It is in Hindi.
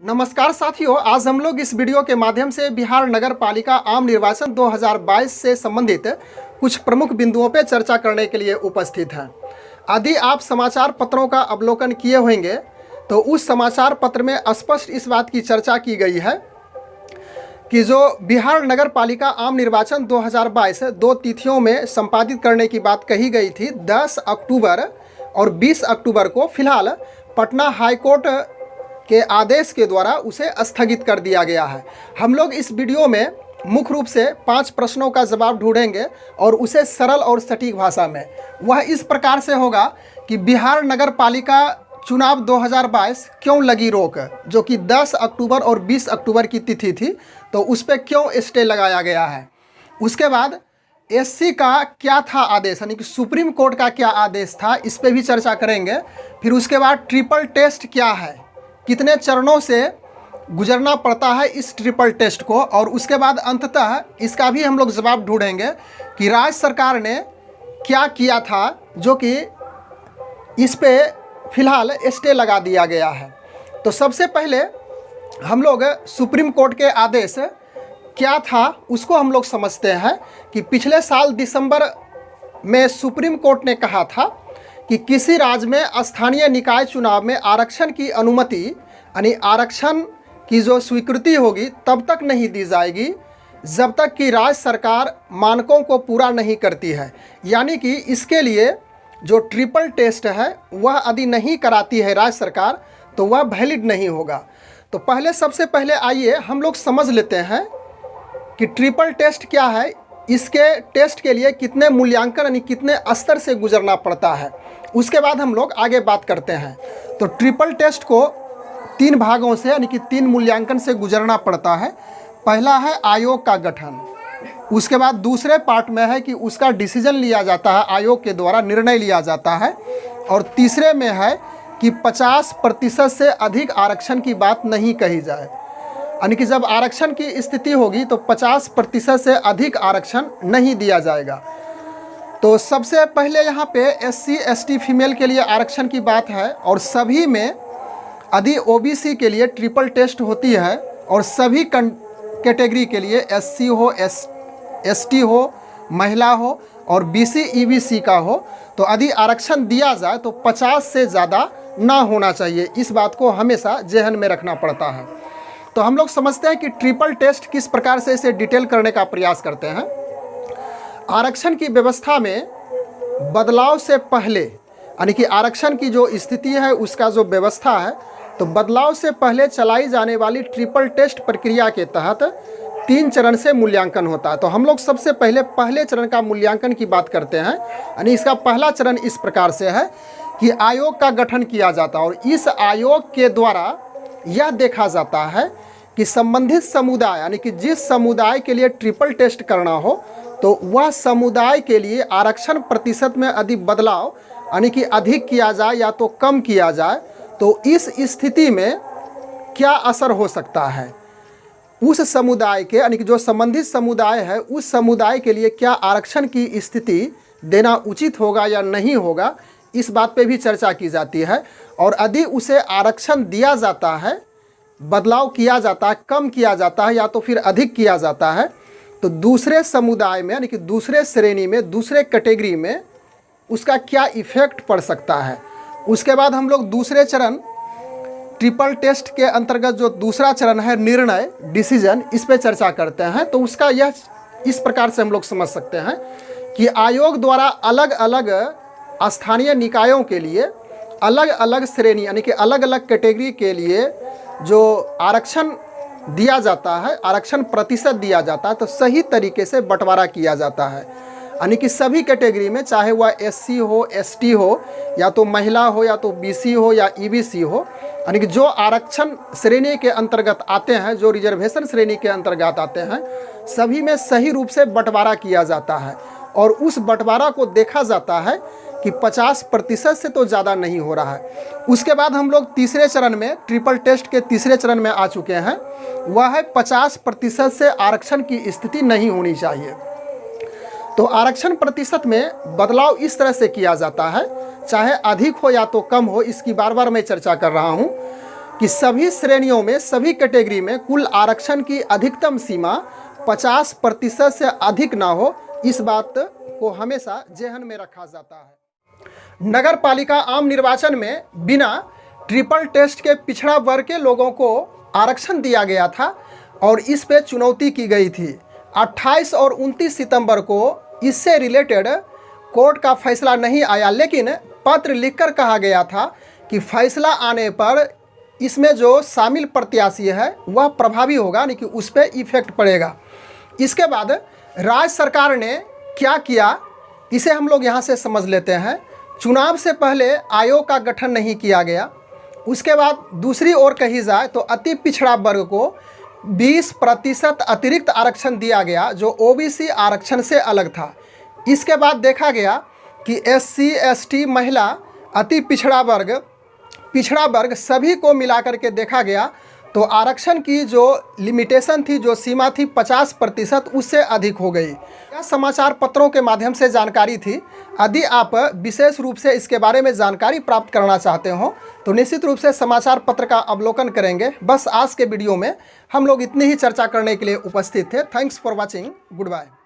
नमस्कार साथियों, आज हम लोग इस वीडियो के माध्यम से बिहार नगर पालिका आम निर्वाचन 2022 से संबंधित कुछ प्रमुख बिंदुओं पर चर्चा करने के लिए उपस्थित हैं। यदि आप समाचार पत्रों का अवलोकन किए होंगे तो उस समाचार पत्र में स्पष्ट इस बात की चर्चा की गई है कि जो बिहार नगर पालिका आम निर्वाचन 2022 दो तिथियों में संपादित करने की बात कही गई थी, 10 अक्टूबर और 20 अक्टूबर को। फिलहाल पटना हाईकोर्ट के आदेश के द्वारा उसे स्थगित कर दिया गया है। हम लोग इस वीडियो में मुख्य रूप से 5 प्रश्नों का जवाब ढूंढेंगे और उसे सरल और सटीक भाषा में। वह इस प्रकार से होगा कि बिहार नगर पालिका चुनाव 2022 क्यों लगी रोक, जो कि 10 अक्टूबर और 20 अक्टूबर की तिथि थी, तो उस पर क्यों स्टे लगाया गया है। उसके बाद एससी का क्या था आदेश, यानी कि सुप्रीम कोर्ट का क्या आदेश था, इस पर भी चर्चा करेंगे। फिर उसके बाद ट्रिपल टेस्ट क्या है, कितने चरणों से गुजरना पड़ता है इस ट्रिपल टेस्ट को, और उसके बाद अंततः इसका भी हम लोग जवाब ढूंढेंगे कि राज्य सरकार ने क्या किया था जो कि इस पे फिलहाल स्टे लगा दिया गया है। तो सबसे पहले हम लोग सुप्रीम कोर्ट के आदेश क्या था उसको हम लोग समझते हैं कि पिछले साल दिसंबर में सुप्रीम कोर्ट ने कहा था कि किसी राज्य में स्थानीय निकाय चुनाव में आरक्षण की अनुमति यानी आरक्षण की जो स्वीकृति होगी तब तक नहीं दी जाएगी जब तक कि राज्य सरकार मानकों को पूरा नहीं करती है। यानी कि इसके लिए जो ट्रिपल टेस्ट है वह यदि नहीं कराती है राज्य सरकार तो वह वैलिड नहीं होगा। तो सबसे पहले आइए हम लोग समझ लेते हैं कि ट्रिपल टेस्ट क्या है, इसके टेस्ट के लिए कितने मूल्यांकन यानी कितने स्तर से गुजरना पड़ता है। उसके बाद हम लोग आगे बात करते हैं। तो ट्रिपल टेस्ट को 3 भागों से यानी कि 3 मूल्यांकन से गुजरना पड़ता है। पहला है आयोग का गठन, उसके बाद दूसरे पार्ट में है कि उसका डिसीजन लिया जाता है, आयोग के द्वारा निर्णय लिया जाता है, और तीसरे में है कि 50% से अधिक आरक्षण की बात नहीं कही जाए, यानी कि जब आरक्षण की स्थिति होगी तो 50% से अधिक आरक्षण नहीं दिया जाएगा। तो सबसे पहले यहाँ पे एससी एसटी फीमेल के लिए आरक्षण की बात है, और सभी में यदि ओबीसी के लिए ट्रिपल टेस्ट होती है, और सभी कैटेगरी के लिए एससी हो, एसटी हो, महिला हो और बीसी ईबीसी का हो, तो यदि आरक्षण दिया जाए तो 50 से ज़्यादा ना होना चाहिए। इस बात को हमेशा ज़हन में रखना पड़ता है। तो हम लोग समझते हैं कि ट्रिपल टेस्ट किस प्रकार से इसे डिटेल करने का प्रयास करते हैं। आरक्षण की व्यवस्था में बदलाव से पहले यानी कि आरक्षण की जो स्थिति है उसका जो व्यवस्था है, तो बदलाव से पहले चलाई जाने वाली ट्रिपल टेस्ट प्रक्रिया के तहत 3 चरण से मूल्यांकन होता है। तो हम लोग सबसे पहले चरण का मूल्यांकन की बात करते हैं। यानी इसका पहला चरण इस प्रकार से है कि आयोग का गठन किया जाता है, और इस आयोग के द्वारा यह देखा जाता है कि संबंधित समुदाय यानी कि जिस समुदाय के लिए ट्रिपल टेस्ट करना हो तो वह समुदाय के लिए आरक्षण प्रतिशत में यदि बदलाव यानी कि अधिक किया जाए या तो कम किया जाए तो इस स्थिति में क्या असर हो सकता है, उस समुदाय के यानी कि जो संबंधित समुदाय है उस समुदाय के लिए क्या आरक्षण की स्थिति देना उचित होगा या नहीं होगा, इस बात पे भी चर्चा की जाती है। और यदि उसे आरक्षण दिया जाता है, बदलाव किया जाता है, कम किया जाता है या तो फिर अधिक किया जाता है, तो दूसरे समुदाय में यानी कि दूसरे श्रेणी में, दूसरे कैटेगरी में उसका क्या इफ़ेक्ट पड़ सकता है। उसके बाद हम लोग दूसरे चरण ट्रिपल टेस्ट के अंतर्गत जो दूसरा चरण है निर्णय, डिसीजन, इस पे चर्चा करते हैं। तो उसका यह इस प्रकार से हम लोग समझ सकते हैं कि आयोग द्वारा अलग अलग स्थानीय निकायों के लिए अलग अलग श्रेणी यानी कि अलग अलग कैटेगरी के लिए जो आरक्षण दिया जाता है, आरक्षण प्रतिशत दिया जाता है, तो सही तरीके से बंटवारा किया जाता है। यानी कि सभी कैटेगरी में, चाहे वह एससी हो, एसटी हो, या तो महिला हो, या तो बीसी हो या ईबीसी हो, यानी कि जो आरक्षण श्रेणी के अंतर्गत आते हैं, जो रिजर्वेशन श्रेणी के अंतर्गत आते हैं, सभी में सही रूप से बंटवारा किया जाता है। और उस बंटवारा को देखा जाता है कि 50% से तो ज़्यादा नहीं हो रहा है। उसके बाद हम लोग तीसरे चरण में, ट्रिपल टेस्ट के तीसरे चरण में आ चुके हैं, वह है 50% से आरक्षण की स्थिति नहीं होनी चाहिए। तो आरक्षण प्रतिशत में बदलाव इस तरह से किया जाता है, चाहे अधिक हो या तो कम हो, इसकी बार बार मैं चर्चा कर रहा हूँ कि सभी श्रेणियों में, सभी कैटेगरी में कुल आरक्षण की अधिकतम सीमा 50% से अधिक ना हो, इस बात को हमेशा जेहन में रखा जाता है। नगर पालिका आम निर्वाचन में बिना ट्रिपल टेस्ट के पिछड़ा वर्ग के लोगों को आरक्षण दिया गया था और इस पे चुनौती की गई थी। 28 और 29 सितंबर को इससे रिलेटेड कोर्ट का फैसला नहीं आया, लेकिन पत्र लिखकर कहा गया था कि फैसला आने पर इसमें जो शामिल प्रत्याशी है वह प्रभावी होगा, यानी कि उस पर इफेक्ट पड़ेगा। इसके बाद राज्य सरकार ने क्या किया, इसे हम लोग यहाँ से समझ लेते हैं। चुनाव से पहले आयोग का गठन नहीं किया गया। उसके बाद दूसरी ओर कही जाए तो अति पिछड़ा वर्ग को 20% अतिरिक्त आरक्षण दिया गया, जो ओबीसी आरक्षण से अलग था। इसके बाद देखा गया कि SC ST महिला, अति पिछड़ा वर्ग सभी को मिलाकर के देखा गया तो आरक्षण की जो लिमिटेशन थी, जो सीमा थी 50%, उससे अधिक हो गई। यह समाचार पत्रों के माध्यम से जानकारी थी। यदि आप विशेष रूप से इसके बारे में जानकारी प्राप्त करना चाहते हो तो निश्चित रूप से समाचार पत्र का अवलोकन करेंगे। बस आज के वीडियो में हम लोग इतनी ही चर्चा करने के लिए उपस्थित थे। Thanks for watching. Good bye.